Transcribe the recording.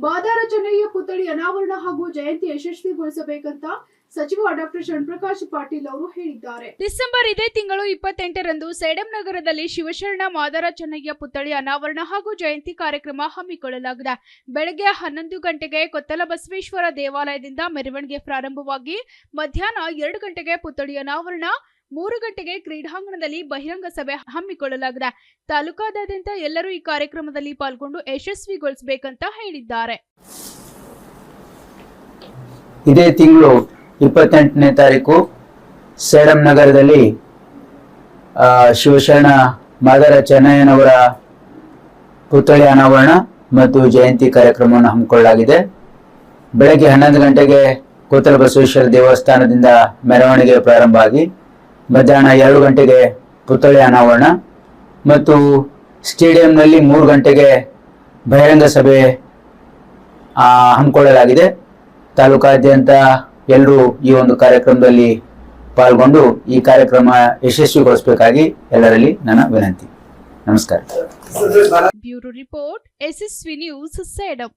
ಮಾದಾರ ಚೆನ್ನಯ್ಯ ಪುತ್ಥಳಿ ಅನಾವರಣ ಹಾಗೂ ಜಯಂತಿ ಯಶಸ್ವಿಗೊಳಿಸಬೇಕಂತ ಸಚಿವ ಡಾಕ್ಟರ್ ಶರಣಪ್ರಕಾಶ್ ಪಾಟೀಲ್ ಅವರು ಹೇಳಿದ್ದಾರೆ. ಡಿಸೆಂಬರ್ ಇದೇ ತಿಂಗಳು 28ರಂದು ಸೇಡಂ ನಗರದಲ್ಲಿ ಶಿವಶರಣ ಮಾದಾರ ಚೆನ್ನಯ್ಯ ಪುತ್ಥಳಿ ಅನಾವರಣ ಹಾಗೂ ಜಯಂತಿ ಕಾರ್ಯಕ್ರಮ ಹಮ್ಮಿಕೊಳ್ಳಲಾಗಿದೆ. ಬೆಳಗ್ಗೆ 11 ಗಂಟೆಗೆ ಕೊತ್ತಲ ಬಸವೇಶ್ವರ ದೇವಾಲಯದಿಂದ ಮೆರವಣಿಗೆ ಪ್ರಾರಂಭವಾಗಿ ಮಧ್ಯಾಹ್ನ 2 ಗಂಟೆಗೆ ಪುತ್ಥಳಿ ಅನಾವರಣ, 3 ಗಂಟೆಗೆ ಕ್ರೀಡಾಂಗಣದಲ್ಲಿ ಬಹಿರಂಗ ಸಭೆ ಹಮ್ಮಿಕೊಳ್ಳಲಾಗಿದೆ. ತಾಲೂಕಾದ್ಯಂತ ಎಲ್ಲರೂ ಈ ಕಾರ್ಯಕ್ರಮದಲ್ಲಿ ಪಾಲ್ಗೊಂಡು ಯಶಸ್ವಿಗೊಳಿಸಬೇಕಂತ ಹೇಳಿದ್ದಾರೆ. ಇದೇ ತಿಂಗಳು 28ನೇ ತಾರೀಕು ಸೇಡಂ ನಗರದಲ್ಲಿ ಶಿವಶರಣ ಮಾದಾರ ಚೆನ್ನಯ್ಯನವರ ಪುತ್ಥಳಿ ಅನಾವರಣ ಮತ್ತು ಜಯಂತಿ ಕಾರ್ಯಕ್ರಮವನ್ನು ಹಮ್ಮಿಕೊಳ್ಳಲಾಗಿದೆ. ಬೆಳಗ್ಗೆ 11 ಗಂಟೆಗೆ ಕೊತ್ತಲ ಬಸವೇಶ್ವರ ದೇವಸ್ಥಾನದಿಂದ ಮೆರವಣಿಗೆ ಪ್ರಾರಂಭ ಆಗಿ ಮಧ್ಯಾಹ್ನ 2 ಗಂಟೆಗೆ ಪುತ್ಥಳಿ ಅನಾವರಣ ಮತ್ತು ಸ್ಟೇಡಿಯಂನಲ್ಲಿ 3 ಗಂಟೆಗೆ ಬಹಿರಂಗ ಸಭೆ ಹಮ್ಮಿಕೊಳ್ಳಲಾಗಿದೆ. ತಾಲೂಕಾದ್ಯಂತ ಎಲ್ಲರೂ ಈ ಒಂದು ಕಾರ್ಯಕ್ರಮದಲ್ಲಿ ಪಾಲ್ಗೊಂಡು ಈ ಕಾರ್ಯಕ್ರಮ ಯಶಸ್ವಿಗೊಳಿಸಬೇಕಾಗಿ ಎಲ್ಲರಲ್ಲಿ ನನ್ನ ವಿನಂತಿ. ನಮಸ್ಕಾರ. Bureau report, SSV news, Sedam.